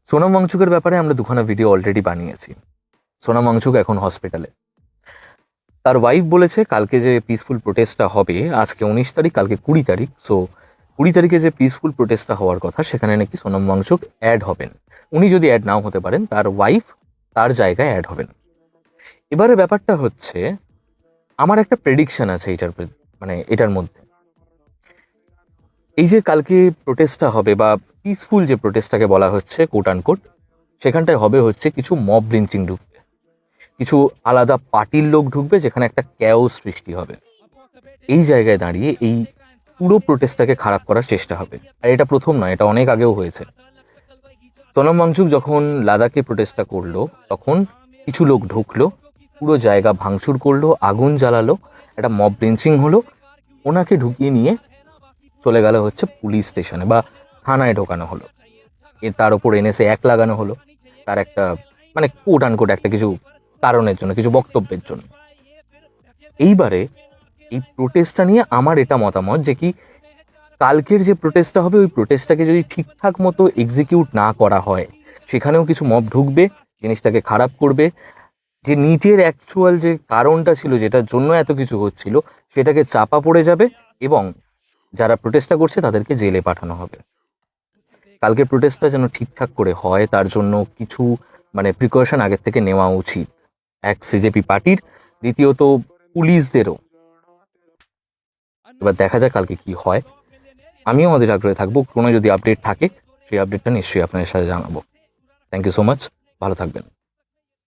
সোনাম ওয়াংচুকের ব্যাপারে আমরা দুখানা ভিডিও অলরেডি বানিয়েছি। সোনাম ওয়াংচুক এখন হসপিটালে। তার ওয়াইফ বলেছে কালকে যে পিসফুল প্রোটেস্টটা হবে, আজকে 19 তারিখ, কালকে 20 তারিখ, সো 20 তারিখে যে পিসফুল প্রোটেস্টটা হওয়ার কথা সেখানে নাকি সোনাম ওয়াংচুক অ্যাড হবেন। উনি যদি অ্যাড নাও হতে পারেন, তার ওয়াইফ তার জায়গায় অ্যাড হবেন। এবারে ব্যাপারটা হচ্ছে, আমার একটা প্রেডিকশন আছে এটার মধ্যে। এই যে কালকে প্রোটেস্টটা হবে বা পিসফুল যে প্রোটেস্টটাকে বলা হচ্ছে কোট আনকোট, সেখানটায় হবে হচ্ছে কিছু মব লিঞ্চিং ঢুকবে, কিছু আলাদা পার্টির লোক ঢুকবে, যেখানে একটা ক্যাওস সৃষ্টি হবে। এই জায়গায় দাঁড়িয়ে এই পুরো প্রোটেস্টটাকে খারাপ করার চেষ্টা হবে। আর এটা প্রথম নয়, এটা অনেক আগেও হয়েছে। সোনাম ওয়াংচুক যখন লাদাখে প্রোটেস্টটা করলো, তখন কিছু লোক ঢুকলো, পুরো জায়গা ভাঙচুর করলো, আগুন জ্বালালো, একটা মব লিঞ্চিং হলো। ওনাকে ঢুকিয়ে নিয়ে চলে গেল হচ্ছে পুলিশ স্টেশনে বা থানায় ঢোকানো হলো। তার উপর এনএসএ 1 লাগানো হলো, তার একটা কোট আনকোট একটা কিছু কারণের জন্য, কিছু বক্তব্যের জন্য। এইবারে এই প্রোটেস্টটা নিয়ে আমার এটা মতামত যে কি, কালকের যে প্রোটেস্টটা হবে, ওই প্রোটেস্টটাকে যদি ঠিকঠাক মতো এক্সিকিউট না করা হয়, সেখানেও কিছু মব ঢুকবে, জিনিসটাকে খারাপ করবে। যে নিটের অ্যাকচুয়াল যে কারণটা ছিল, যেটার জন্য এত কিছু হচ্ছিল, সেটাকে চাপা পড়ে যাবে এবং যারা প্রোটেস্টটা করছে তাদেরকে জেলে পাঠানো হবে। কালকের প্রোটেস্টটা যেন ঠিকঠাক করে হয়, তার জন্য কিছু প্রিকশন আগের থেকে নেওয়া উচিত, এক সিজেপি পার্টির, দ্বিতীয়ত পুলিশদেরও। এবার দেখা যাক কালকে কি হয়। আমিও আমাদের আগ্রহে থাকবো, কোনো যদি আপডেট থাকে সেই আপডেটটা নিশ্চয়ই আপনাদের সাথে জানাবো। থ্যাংক ইউ সো মাচ, ভালো থাকবেন।